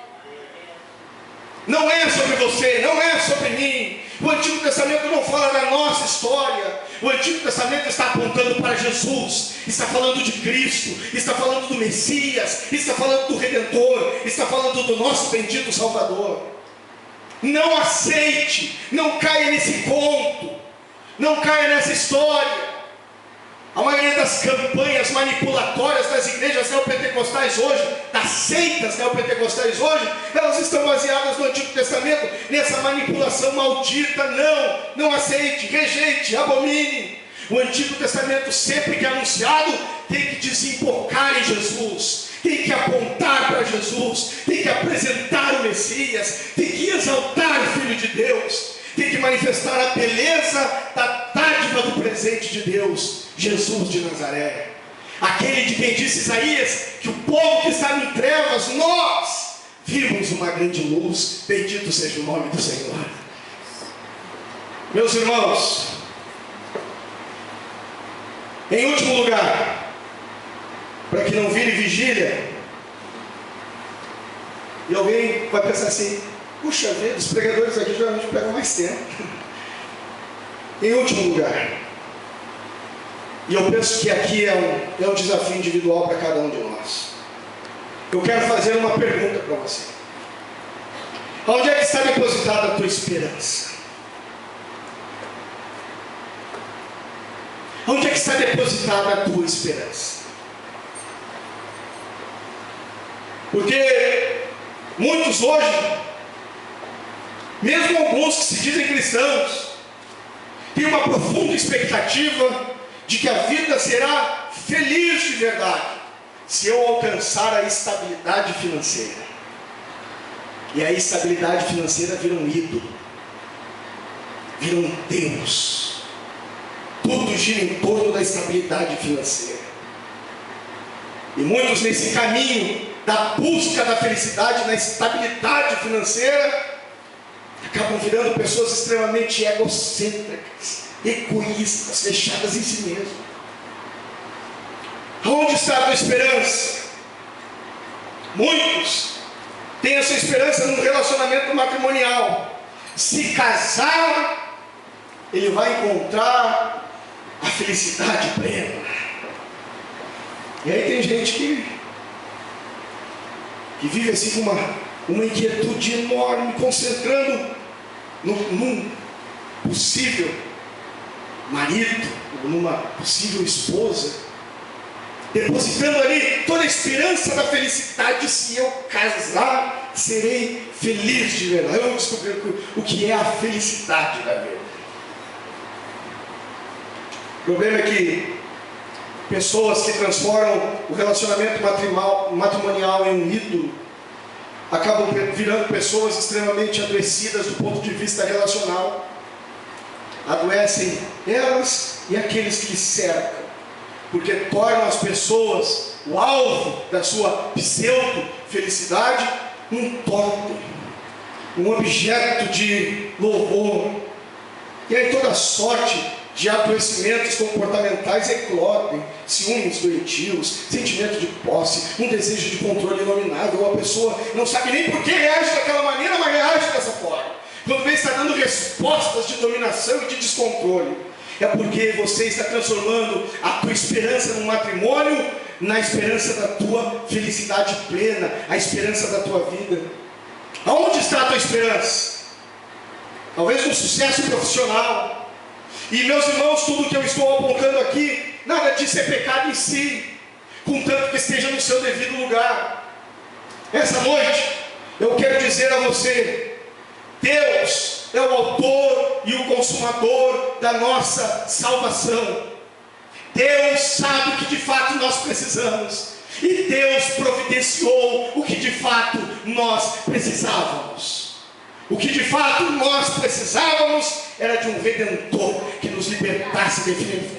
Não é sobre você, não é sobre mim. O Antigo Testamento não fala da nossa história. O Antigo Testamento está apontando para Jesus, está falando de Cristo, está falando do Messias, está falando do Redentor, está falando do nosso bendito Salvador. Não aceite, não caia nesse conto, não caia nessa história. A maioria das campanhas manipulatórias das igrejas neopentecostais hoje, das seitas neopentecostais hoje, elas estão baseadas no Antigo Testamento, nessa manipulação maldita. Não aceite, rejeite, abomine. O Antigo Testamento, sempre que é anunciado, tem que desembocar em Jesus, tem que apontar para Jesus, tem que apresentar o Messias, tem que exaltar o Filho de Deus, tem que manifestar a beleza da dádiva do presente de Deus, Jesus de Nazaré, aquele de quem disse Isaías que o povo que estava em trevas, nós vimos uma grande luz. Bendito seja o nome do Senhor. Meus irmãos, em último lugar, para que não vire vigília, e alguém vai pensar assim: puxa vida, os pregadores aqui geralmente pegam mais tempo. Em último lugar, e eu penso que aqui é um desafio individual para cada um de nós, eu quero fazer uma pergunta para você: onde é que está depositada a tua esperança? Onde é que está depositada a tua esperança? Porque muitos hoje, mesmo alguns que se dizem cristãos, têm uma profunda expectativa de que a vida será feliz de verdade se eu alcançar a estabilidade financeira. E a estabilidade financeira vira um ídolo, vira um Deus. Tudo gira em torno da estabilidade financeira. E muitos nesse caminho da busca da felicidade na estabilidade financeira acabam virando pessoas extremamente egocêntricas, egoístas, fechadas em si mesmo. Onde está a tua esperança? Muitos têm a sua esperança num relacionamento matrimonial. Se casar, ele vai encontrar a felicidade plena. E aí tem gente que vive assim com uma inquietude enorme, concentrando num possível marido, ou numa possível esposa, depositando ali toda a esperança da felicidade. Se eu casar, serei feliz de verdade. Eu vou descobrir o que é a felicidade da vida. O problema é que pessoas que transformam o relacionamento matrimonial em um ídolo acabam virando pessoas extremamente adoecidas do ponto de vista relacional. Adoecem elas e aqueles que lhes cercam, porque tornam as pessoas o alvo da sua pseudo-felicidade, um totem, um objeto de louvor. E aí toda sorte de adoecimentos comportamentais eclodem: ciúmes doentios, sentimento de posse, um desejo de controle inominável. A pessoa não sabe nem por que reage daquela maneira, mas reage dessa forma. Quando vem está dando respostas de dominação e de descontrole, é porque você está transformando a tua esperança no matrimônio na esperança da tua felicidade plena, a esperança da tua vida. Aonde está a tua esperança? Talvez no sucesso profissional. E meus irmãos, tudo que eu estou apontando aqui, nada disso é pecado em si, contanto que esteja no seu devido lugar. Essa noite eu quero dizer a você: Deus é o autor e o consumador da nossa salvação. Deus sabe o que de fato nós precisamos, e Deus providenciou o que de fato nós precisávamos. O que de fato nós precisávamos era de um Redentor que nos libertasse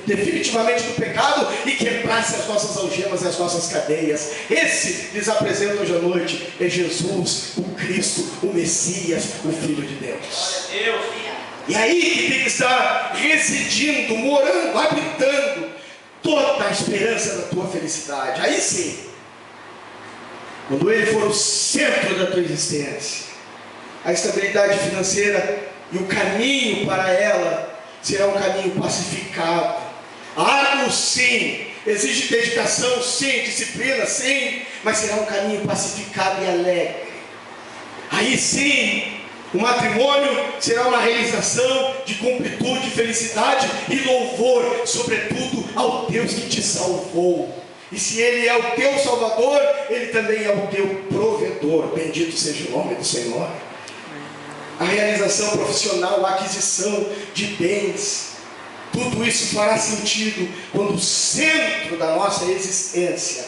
definitivamente do pecado e quebrasse as nossas algemas e as nossas cadeias. Esse, lhes apresento hoje à noite, é Jesus, o Cristo, o Messias, o Filho de Deus. E aí que tem que estar residindo, morando, habitando toda a esperança da tua felicidade. Aí sim, quando Ele for o centro da tua existência, a estabilidade financeira e o caminho para ela será um caminho pacificado. Árduo sim, exige dedicação sim, disciplina sim, mas será um caminho pacificado e alegre. Aí sim, o matrimônio será uma realização de completude, felicidade e louvor, sobretudo ao Deus que te salvou. E se Ele é o teu Salvador, Ele também é o teu provedor. Bendito seja o nome do Senhor. A realização profissional, a aquisição de bens, tudo isso fará sentido quando o centro da nossa existência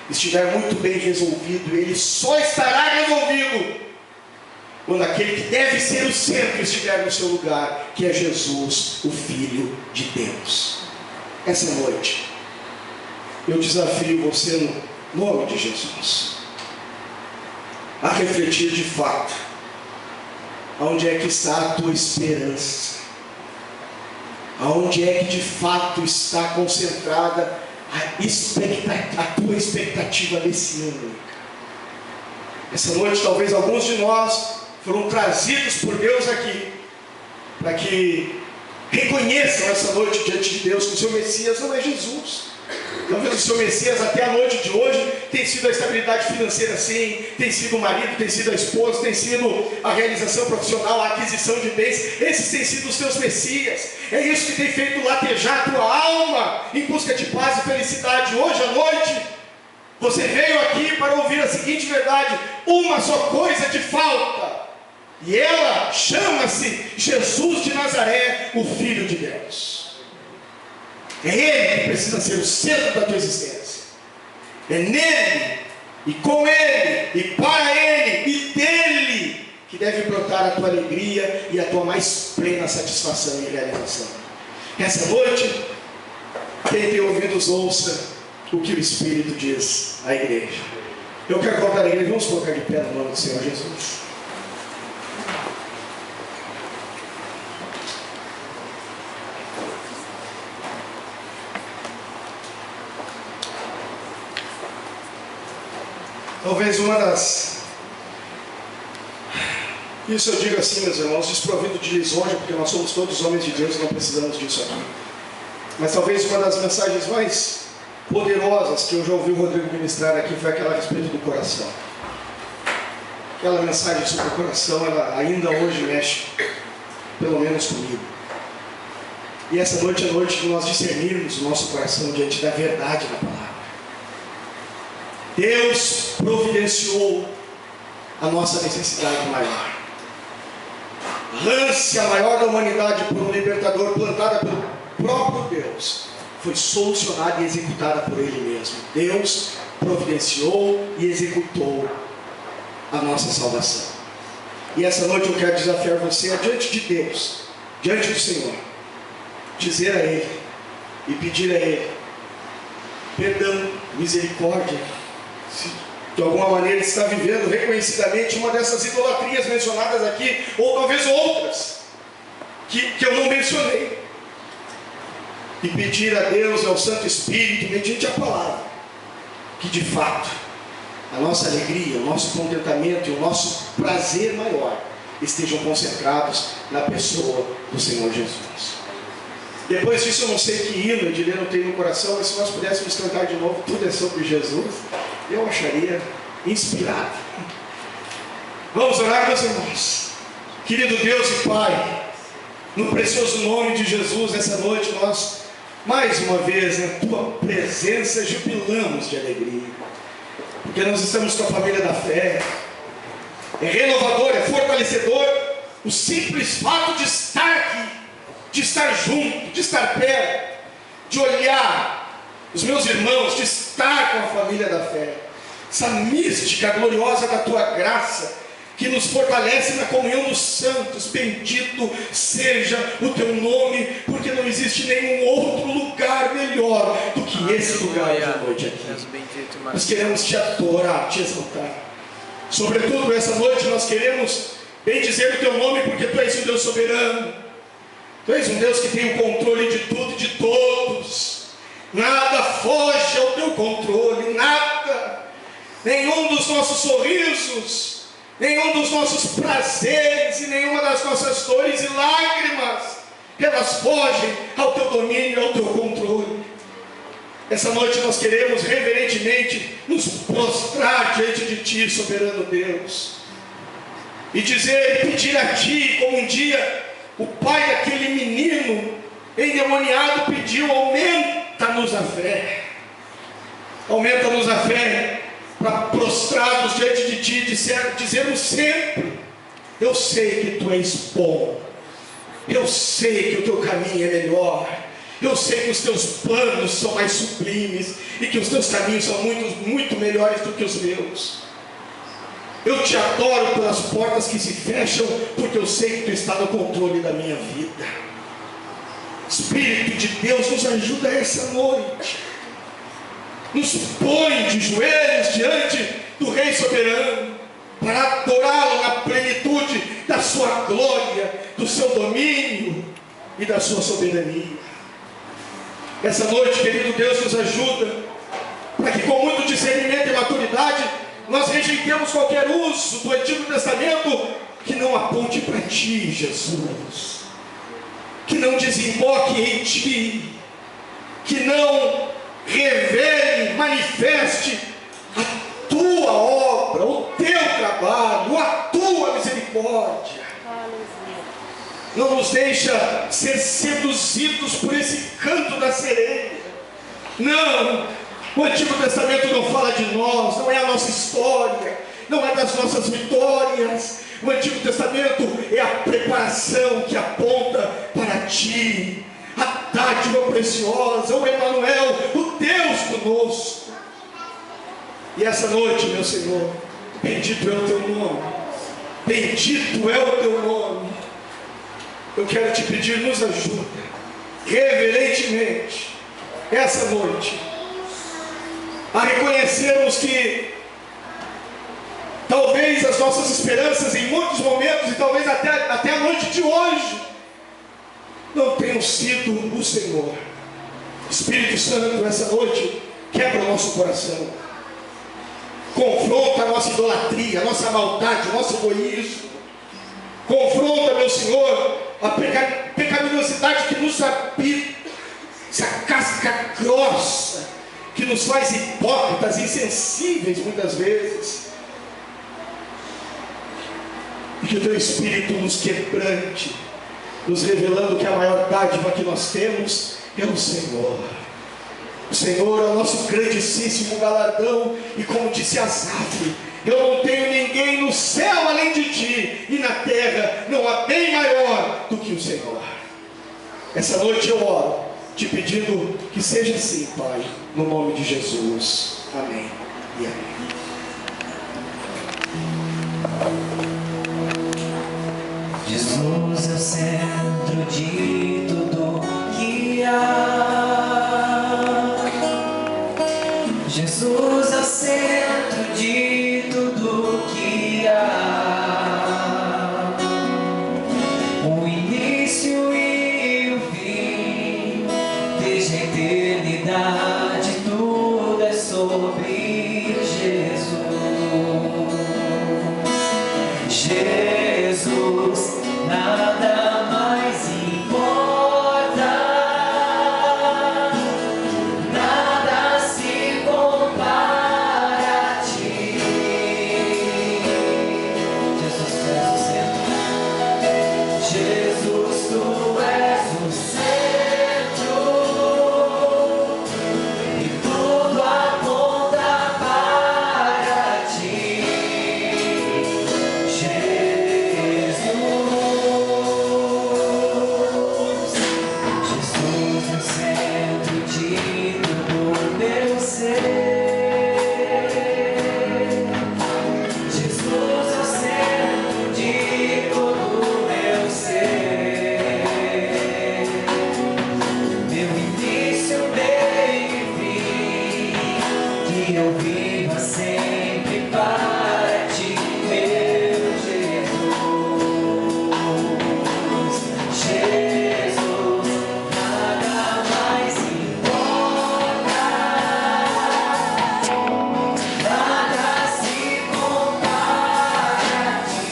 estiver muito bem resolvido. Ele só estará resolvido quando aquele que deve ser o centro estiver no seu lugar, que é Jesus, o Filho de Deus. Essa noite eu desafio você, no nome de Jesus, a refletir de fato aonde é que está a tua esperança, aonde é que de fato está concentrada a tua expectativa nesse ano. Essa noite talvez alguns de nós foram trazidos por Deus aqui para que reconheçam essa noite diante de Deus que o seu Messias não é Jesus. Talvez o seu Messias até a noite de hoje tem sido a estabilidade financeira sim, tem sido o marido, tem sido a esposa, tem sido a realização profissional, a aquisição de bens. Esses têm sido os teus Messias. É isso que tem feito latejar a tua alma em busca de paz e felicidade. Hoje à noite você veio aqui para ouvir a seguinte verdade: uma só coisa te falta, e ela chama-se Jesus de Nazaré, o Filho de Deus. É Ele que precisa ser o centro da tua existência. É nele, e com Ele, e para Ele, e dele, que deve brotar a tua alegria e a tua mais plena satisfação e realização. Essa noite, quem tem ouvidos ouça o que o Espírito diz à igreja. Eu quero contar a igreja, vamos colocar de pé no nome do Senhor Jesus. Talvez uma das... Isso eu digo assim, meus irmãos, desprovido de lisonja, porque nós somos todos homens de Deus e não precisamos disso aqui. Mas talvez uma das mensagens mais poderosas que eu já ouvi o Rodrigo ministrar aqui foi aquela a respeito do coração. Aquela mensagem sobre o coração, ela ainda hoje mexe, pelo menos comigo. E essa noite é a noite de nós discernirmos o nosso coração diante da verdade da palavra. Deus providenciou a nossa necessidade maior. A ânsia maior da humanidade por um libertador plantada pelo próprio Deus foi solucionada e executada por Ele mesmo. Deus providenciou e executou a nossa salvação. E essa noite eu quero desafiar você a diante de Deus, diante do Senhor, dizer a Ele e pedir a Ele perdão, misericórdia, se de alguma maneira está vivendo reconhecidamente uma dessas idolatrias mencionadas aqui, ou talvez outras que eu não mencionei, e pedir a Deus e ao Santo Espírito, mediante a palavra, que de fato a nossa alegria, o nosso contentamento e o nosso prazer maior estejam concentrados na pessoa do Senhor Jesus. Depois disso, eu não sei que hino Edilene tem no coração, mas se nós pudéssemos cantar de novo Tudo é sobre Jesus, eu acharia inspirado. Vamos orar, meus irmãos. Querido Deus e Pai, no precioso nome de Jesus, essa noite nós, mais uma vez, na Tua presença, jubilamos de alegria, porque nós estamos com a família da fé. É renovador, é fortalecedor o simples fato de estar aqui, de estar junto, de estar perto, de olhar os meus irmãos, de estar com a família da fé. Essa mística gloriosa da Tua graça, que nos fortalece na comunhão dos santos. Bendito seja o Teu nome, porque não existe nenhum outro lugar melhor do que esse lugar de noite aqui. Nós queremos Te adorar, Te exaltar. Sobretudo essa noite nós queremos bendizer o Teu nome, porque Tu és um Deus soberano. Tu és um Deus que tem o controle de tudo e de todos. Nada foge ao Teu controle, nada. Nenhum dos nossos sorrisos, nenhum dos nossos prazeres e nenhuma das nossas dores e lágrimas, elas fogem ao Teu domínio e ao Teu controle. Essa noite nós queremos reverentemente nos prostrar diante de Ti, soberano Deus, e dizer e pedir a Ti, como um dia o pai daquele menino endemoniado pediu: aumenta-nos a fé. Aumenta-nos a fé para prostrados diante de Ti dizermos sempre: eu sei que Tu és bom, eu sei que o Teu caminho é melhor, eu sei que os Teus planos são mais sublimes e que os Teus caminhos são muito melhores do que os meus. Eu Te adoro pelas portas que se fecham, porque eu sei que Tu está no controle da minha vida. Espírito de Deus, nos ajuda essa noite. Nos põe de joelhos diante do Rei soberano, para adorá-lo na plenitude da Sua glória, do Seu domínio e da Sua soberania. Essa noite, querido Deus, nos ajuda, para que com muito discernimento e maturidade nós rejeitemos qualquer uso do Antigo Testamento que não aponte para Ti, Jesus, que não desemboque em Ti, que não revele, manifeste a Tua obra, o Teu trabalho, a Tua misericórdia. Não nos deixa ser seduzidos por esse canto da sereia. Não. O Antigo Testamento não fala de nós, não é a nossa história, não é das nossas vitórias. O Antigo Testamento é a preparação que aponta para Ti, a dádiva preciosa, o Emanuel, o Deus conosco. E essa noite, meu Senhor, bendito é o Teu nome, bendito é o Teu nome. Eu quero Te pedir, nos ajuda, reverentemente, essa noite, a reconhecermos que talvez as nossas esperanças em muitos momentos, e talvez até a noite de hoje, não tenham sido o Senhor. Espírito Santo, essa noite, quebra o nosso coração, confronta a nossa idolatria, a nossa maldade, o nosso egoísmo, confronta, meu Senhor, a pecaminosidade que nos habita, essa casca grossa que nos faz hipócritas, insensíveis muitas vezes. E que o Teu Espírito nos quebrante, nos revelando que a maior dádiva que nós temos é o Senhor. O Senhor é o nosso grandíssimo galardão. E como disse Asaf, eu não tenho ninguém no céu além de Ti, e na terra não há bem maior do que o Senhor. Essa noite eu oro, te pedindo que seja assim, Pai, no nome de Jesus. Amém e amém. Jesus é o centro de tudo que há. Jesus é o centro de tudo que há. O início e o fim, desde a eternidade, tudo é sobre Jesus. Jesus, nada mais importa, nada se compara a Ti. Jesus, Tu és o centro. Jesus, Tu és o centro, e tudo aponta para Ti. Eu vivo sempre para Ti, meu Jesus. Jesus, nada mais importa, nada se compara a Ti.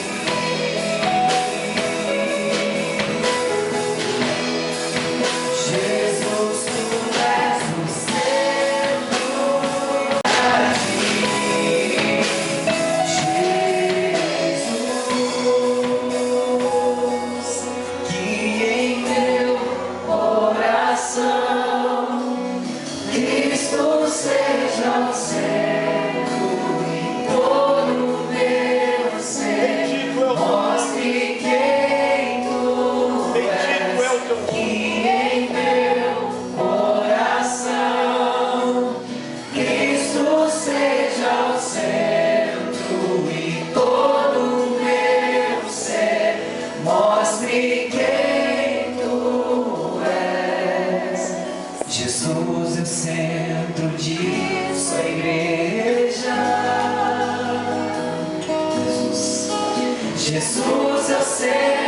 Jesus, Tu és o centro. Cristo seja o centro e todo o meu ser. Mostre quem Tu és, que em meu coração Cristo seja o centro e todo o meu ser. Mostre quem Tu és. Jesus é o centro de Sua igreja. Jesus é o centro.